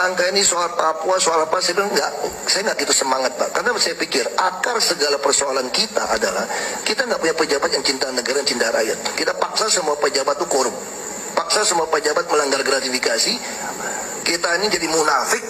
angka ini soal Papua, soal apa, saya bilang enggak, saya nggak gitu semangat Pak. Karena saya pikir akar segala persoalan kita adalah kita nggak punya pejabat yang cinta negara, yang cinta rakyat. Kita paksa semua pejabat itu korup, paksa semua pejabat melanggar gratifikasi. Kita ini jadi munafik.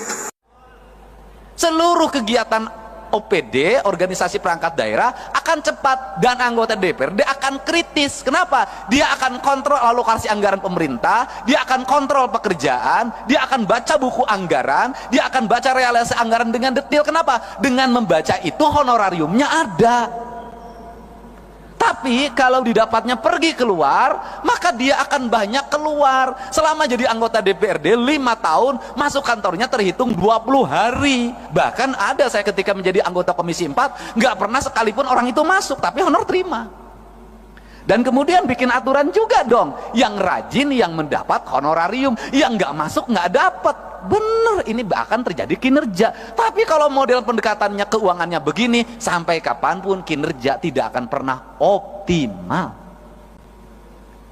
Seluruh kegiatan OPD, organisasi perangkat daerah akan cepat, dan anggota DPRD akan kritis. Kenapa? Dia akan kontrol alokasi anggaran pemerintah, dia akan kontrol pekerjaan, dia akan baca buku anggaran, dia akan baca realisasi anggaran dengan detail. Kenapa? Dengan membaca itu honorariumnya ada. Tapi kalau didapatnya pergi keluar, maka dia akan banyak keluar. Selama jadi anggota DPRD 5 tahun, masuk kantornya terhitung 20 hari. Bahkan ada saya ketika menjadi anggota Komisi 4, nggak pernah sekalipun orang itu masuk, tapi honor terima. Dan kemudian bikin aturan juga dong, yang rajin yang mendapat honorarium, yang nggak masuk nggak dapat. Bener, ini akan terjadi kinerja. Tapi kalau model pendekatannya keuangannya begini, sampai kapanpun kinerja tidak akan pernah optimal.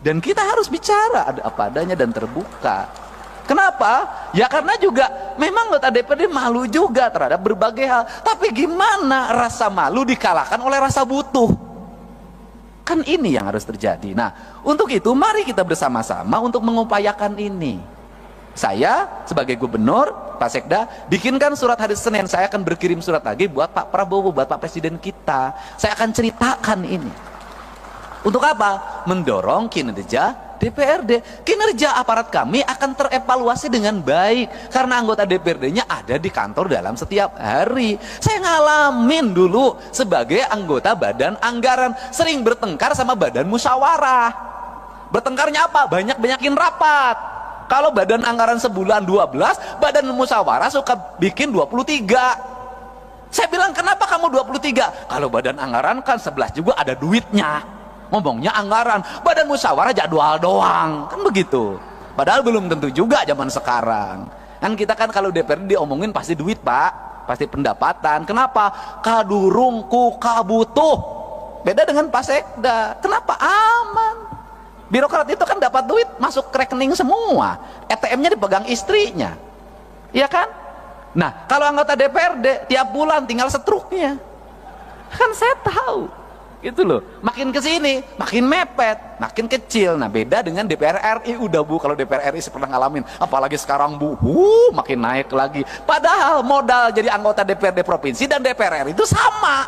Dan kita harus bicara ada apa adanya dan terbuka. Kenapa? Ya karena juga memang anggota DPRD malu juga terhadap berbagai hal. Tapi gimana rasa malu dikalahkan oleh rasa butuh? Kan ini yang harus terjadi. Nah, untuk itu mari kita bersama-sama untuk mengupayakan ini. Saya sebagai gubernur, Pak Sekda, bikinkan surat hari Senin. Saya akan berkirim surat lagi buat Pak Prabowo, buat Pak Presiden kita. Saya akan ceritakan ini. Untuk apa? Mendorong kinerja DPRD. Kinerja aparat kami akan terevaluasi dengan baik karena anggota DPRD-nya ada di kantor dalam setiap hari. Saya ngalamin dulu sebagai anggota badan anggaran, sering bertengkar sama badan musyawarah. Bertengkarnya apa? Banyak-banyakin rapat. Kalau badan anggaran sebulan 12, badan musyawarah suka bikin 23. Saya bilang, kenapa kamu 23? Kalau badan anggaran kan 11 juga ada duitnya. Ngomongnya anggaran, badan musyawarah jadwal doang. Kan begitu. Padahal belum tentu juga zaman sekarang. Kan kita kan kalau DPRD diomongin pasti duit Pak, pasti pendapatan. Kenapa? Kadurungku kabutuh. Beda dengan Pak Sekda. Kenapa? Aman. Birokrat itu kan dapat duit masuk ke rekening semua, ATM-nya dipegang istrinya, iya kan? Nah, kalau anggota DPRD tiap bulan tinggal setruknya, kan saya tahu, gitu loh. Makin kesini, makin mepet, makin kecil. Nah, beda dengan DPR RI. Udah Bu, kalau DPR RI pernah ngalamin, apalagi sekarang Bu, makin naik lagi. Padahal modal jadi anggota DPRD provinsi dan DPR RI itu sama.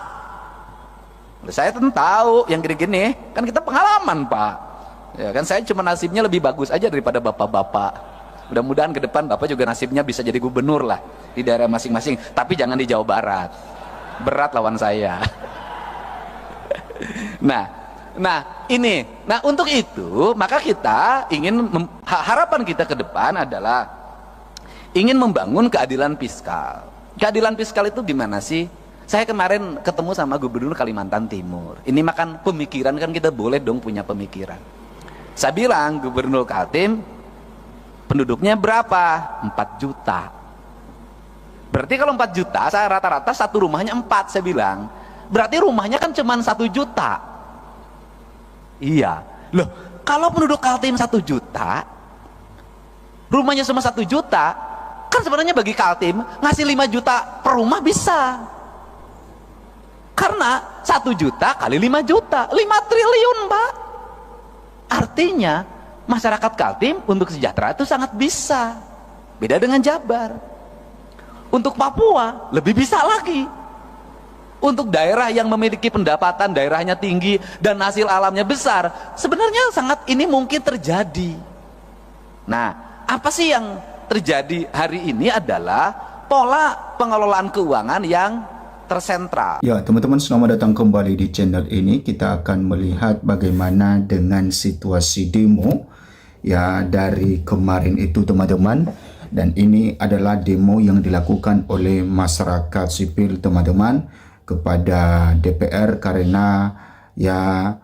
Saya tentu tahu yang gini-gini, kan kita pengalaman Pak. Ya kan, saya cuma nasibnya lebih bagus aja daripada bapak-bapak. Mudah-mudahan ke depan bapak juga nasibnya bisa jadi gubernur lah di daerah masing-masing, tapi jangan di Jawa Barat. Berat lawan saya. Nah ini. Nah, untuk itu maka kita ingin harapan kita ke depan adalah ingin membangun keadilan fiskal. Keadilan fiskal itu gimana sih? Saya kemarin ketemu sama Gubernur Kalimantan Timur. Ini makan pemikiran, kan kita boleh dong punya pemikiran. Saya bilang, Gubernur Kaltim penduduknya berapa? 4 juta. Berarti kalau 4 juta, saya rata-rata satu rumahnya 4. Saya bilang, berarti rumahnya kan cuma 1 juta. Iya. Loh, kalau penduduk Kaltim 1 juta, rumahnya cuma 1 juta, kan sebenarnya bagi Kaltim ngasih 5 juta per rumah bisa. Karena 1 juta kali 5 juta, 5 triliun Pak. Artinya masyarakat Kaltim untuk sejahtera itu sangat bisa. Beda dengan Jabar. Untuk Papua lebih bisa lagi. Untuk daerah yang memiliki pendapatan daerahnya tinggi dan hasil alamnya besar, sebenarnya sangat ini mungkin terjadi. Nah, apa sih yang terjadi hari ini adalah pola pengelolaan keuangan yang tersentral. Ya, teman-teman, selamat datang kembali di channel ini. Kita akan melihat bagaimana dengan situasi demo ya dari kemarin itu, teman-teman. Dan ini adalah demo yang dilakukan oleh masyarakat sipil, teman-teman, kepada DPR karena ya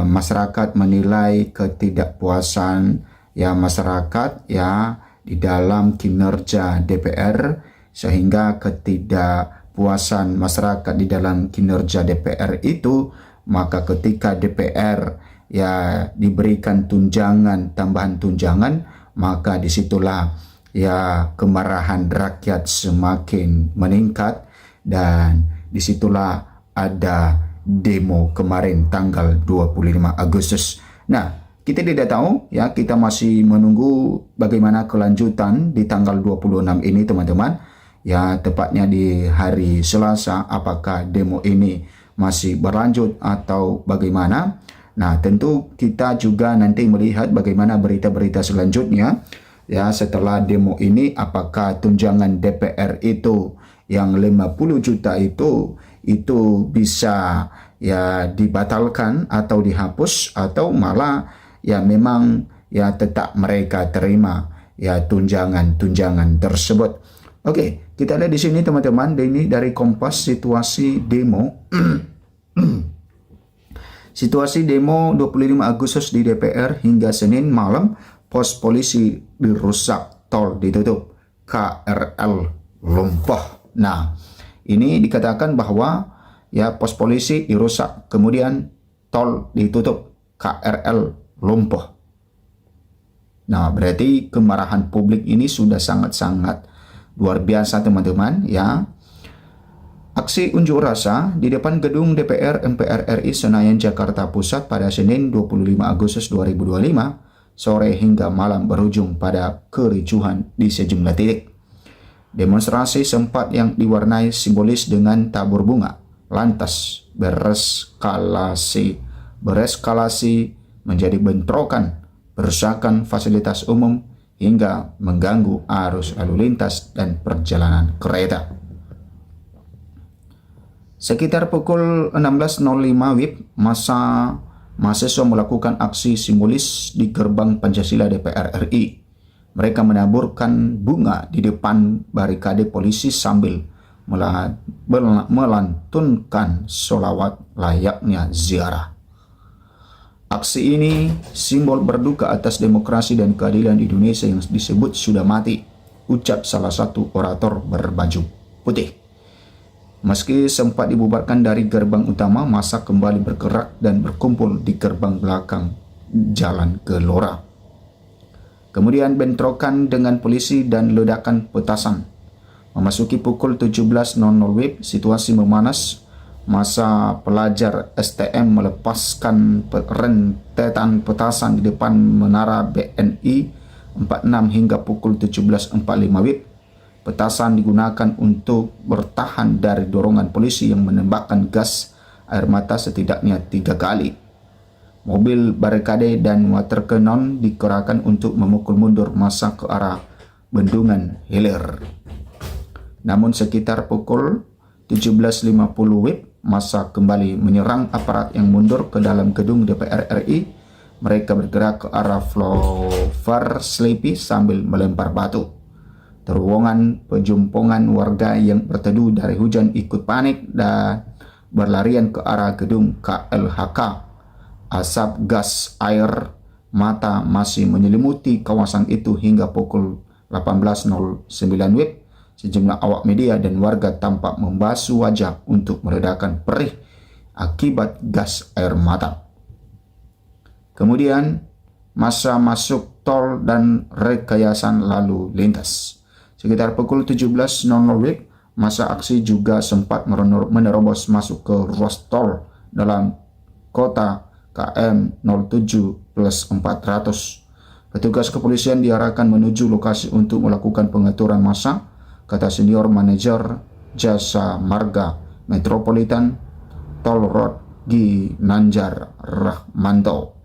masyarakat menilai ketidakpuasan ya masyarakat ya di dalam kinerja DPR, sehingga ketidakpuasan masyarakat di dalam kinerja DPR itu, maka ketika DPR ya diberikan tunjangan, tambahan tunjangan, maka disitulah ya kemarahan rakyat semakin meningkat, dan disitulah ada demo kemarin tanggal 25 Agustus. Nah, kita tidak tahu ya, kita masih menunggu bagaimana kelanjutan di tanggal 26 ini teman-teman. Ya, tepatnya di hari Selasa, apakah demo ini masih berlanjut atau bagaimana. Nah, tentu kita juga nanti melihat bagaimana berita-berita selanjutnya. Ya, setelah demo ini, apakah tunjangan DPR itu yang 50 juta itu bisa ya dibatalkan atau dihapus, atau malah ya memang ya tetap mereka terima ya tunjangan tersebut. Oke, kita lihat di sini teman-teman, ini dari Kompas situasi demo. Situasi demo 25 Agustus di DPR hingga Senin malam, pos polisi dirusak, tol ditutup, KRL lumpuh. Nah, ini dikatakan bahwa ya pos polisi dirusak, kemudian tol ditutup, KRL lumpuh. Nah, berarti kemarahan publik ini sudah sangat-sangat luar biasa teman-teman ya. Aksi unjuk rasa di depan gedung DPR MPR RI Senayan Jakarta Pusat pada Senin 25 Agustus 2025 sore hingga malam berujung pada kericuhan di sejumlah titik. Demonstrasi sempat yang diwarnai simbolis dengan tabur bunga, lantas bereskalasi menjadi bentrokan, perusakan fasilitas umum hingga mengganggu arus lalu lintas dan perjalanan kereta. Sekitar pukul 16.05 WIB, mahasiswa melakukan aksi simbolis di gerbang Pancasila DPR RI. Mereka menaburkan bunga di depan barikade polisi sambil melantunkan sholawat layaknya ziarah. Aksi ini simbol berduka atas demokrasi dan keadilan Indonesia yang disebut sudah mati, ucap salah satu orator berbaju putih. Meski sempat dibubarkan dari gerbang utama, massa kembali bergerak dan berkumpul di gerbang belakang Jalan Gelora. Kemudian bentrokan dengan polisi dan ledakan petasan. Memasuki pukul 17.00 WIB, situasi memanas. Massa pelajar STM melepaskan rentetan petasan di depan menara BNI 46 hingga pukul 17.45 WIB. Petasan digunakan untuk bertahan dari dorongan polisi yang menembakkan gas air mata setidaknya 3 kali. Mobil barikade dan water cannon dikerahkan untuk memukul mundur massa ke arah Bendungan Hilir. Namun sekitar pukul 17.50 WIB, massa kembali menyerang aparat yang mundur ke dalam gedung DPR RI. Mereka bergerak ke arah Flower Sleepy sambil melempar batu. Terowongan pejumpongan warga yang berteduh dari hujan ikut panik dan berlarian ke arah gedung KLHK. Asap gas air mata masih menyelimuti kawasan itu hingga pukul 18.09 WIB. Sejumlah awak media dan warga tampak membasuh wajah untuk meredakan perih akibat gas air mata. Kemudian massa masuk tol dan rekayasan lalu lintas. Sekitar pukul 17.00 WIB, massa aksi juga sempat menerobos masuk ke ruas tol dalam kota KM 07+400. Petugas kepolisian diarahkan menuju lokasi untuk melakukan pengaturan massa, kata senior manajer Jasa Marga Metropolitan Tol Road Ginanjar Rahmanto.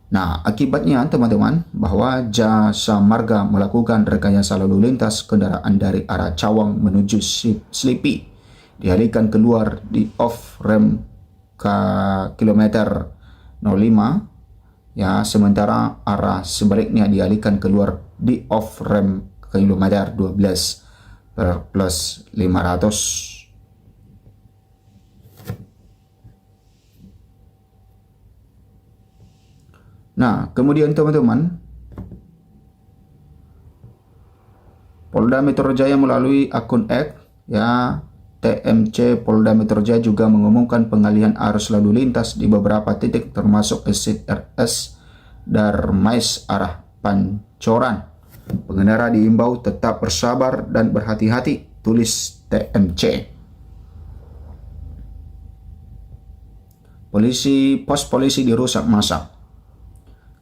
Nah, akibatnya teman-teman bahwa Jasa Marga melakukan rekayasa lalu lintas kendaraan dari arah Cawang menuju Sleepy dialihkan keluar di off ramp ke kilometer 05 ya, sementara arah sebaliknya dialihkan keluar di off ramp kilometer 12+500. Nah, kemudian teman-teman, Polda Metro Jaya melalui akun X ya, TMC Polda Metro Jaya juga mengumumkan pengalihan arus lalu lintas di beberapa titik termasuk exit RS Darmais arah pancoran. Pengendara diimbau tetap bersabar dan berhati-hati, tulis TMC. Pos polisi dirusak massa.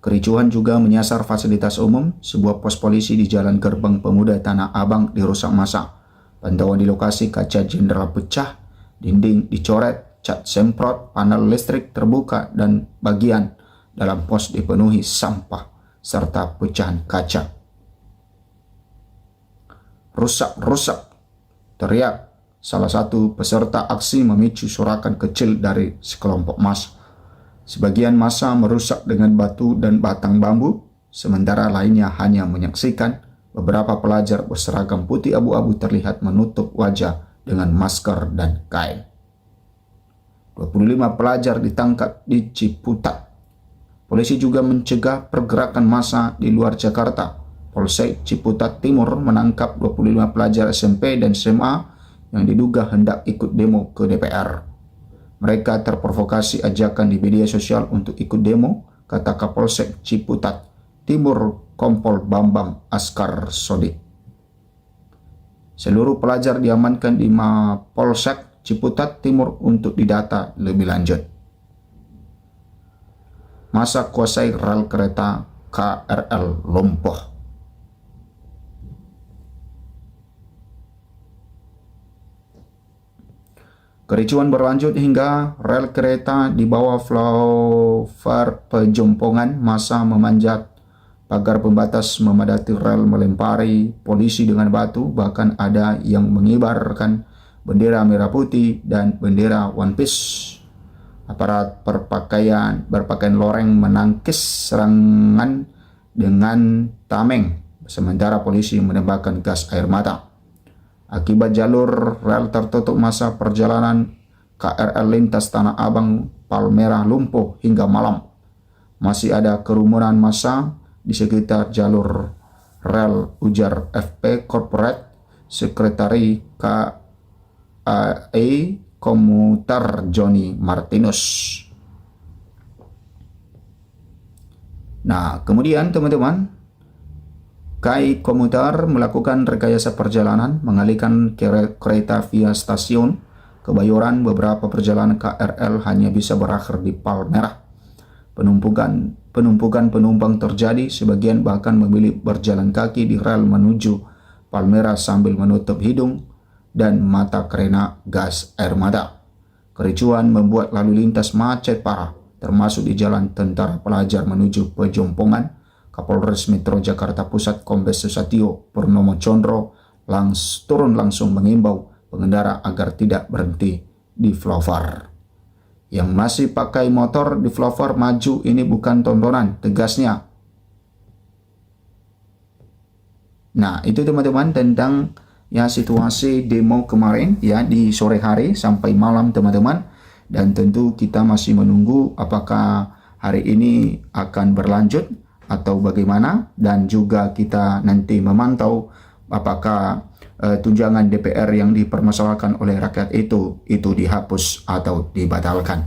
Kericuhan juga menyasar fasilitas umum. Sebuah pos polisi di Jalan Gerbang Pemuda Tanah Abang dirusak massa. Pantauan di lokasi, kaca jendela pecah, dinding dicoret, cat semprot, panel listrik terbuka, dan bagian dalam pos dipenuhi sampah serta pecahan kaca. Rusak, teriak salah satu peserta aksi memicu sorakan kecil dari sekelompok massa. Sebagian massa merusak dengan batu dan batang bambu, sementara lainnya hanya menyaksikan. Beberapa pelajar berseragam putih abu-abu terlihat menutup wajah dengan masker dan kain. 25 pelajar ditangkap di Ciputat. Polisi juga mencegah pergerakan massa di luar Jakarta. Polsek Ciputat Timur menangkap 25 pelajar SMP dan SMA yang diduga hendak ikut demo ke DPR. Mereka terprovokasi ajakan di media sosial untuk ikut demo, kata Kapolsek Ciputat Timur Kompol Bambang Askar Sodik. Seluruh pelajar diamankan di Mapolsek Ciputat Timur untuk didata lebih lanjut. Massa kuasai rel kereta KRL lumpuh. Kericuan berlanjut hingga rel kereta di bawah flyover Pejompongan. Massa memanjat pagar pembatas, memadati rel, melempari polisi dengan batu, bahkan ada yang mengibarkan bendera merah putih dan bendera One Piece. Aparat berpakaian loreng menangkis serangan dengan tameng, sementara polisi menembakkan gas air mata. Akibat jalur rel tertutup, massa perjalanan KRL lintas Tanah Abang Palmerah lumpuh hingga malam. Masih ada kerumunan massa di sekitar jalur rel, ujar FP Corporate Sekretari KAE Komuter Joni Martinus. Nah, kemudian teman-teman, KAI Komuter melakukan rekayasa perjalanan, mengalihkan kereta via stasiun Kebayoran. Beberapa perjalanan KRL hanya bisa berakhir di Palmerah. Penumpukan penumpang terjadi, sebagian bahkan memilih berjalan kaki di rel menuju Palmerah sambil menutup hidung dan mata karena gas air mata. Kericuan membuat lalu lintas macet parah, termasuk di Jalan Tentara Pelajar menuju Pejompongan. Kapolres Metro Jakarta Pusat Kombes Susatyo Purnomo Condro turun langsung mengimbau pengendara agar tidak berhenti di flyover. Yang masih pakai motor di flyover maju, ini bukan tontonan, tegasnya. Nah, itu teman-teman tentang ya situasi demo kemarin ya di sore hari sampai malam teman-teman. Dan tentu kita masih menunggu apakah hari ini akan berlanjut atau bagaimana, dan juga kita nanti memantau apakah tunjangan DPR yang dipermasalahkan oleh rakyat itu dihapus atau dibatalkan.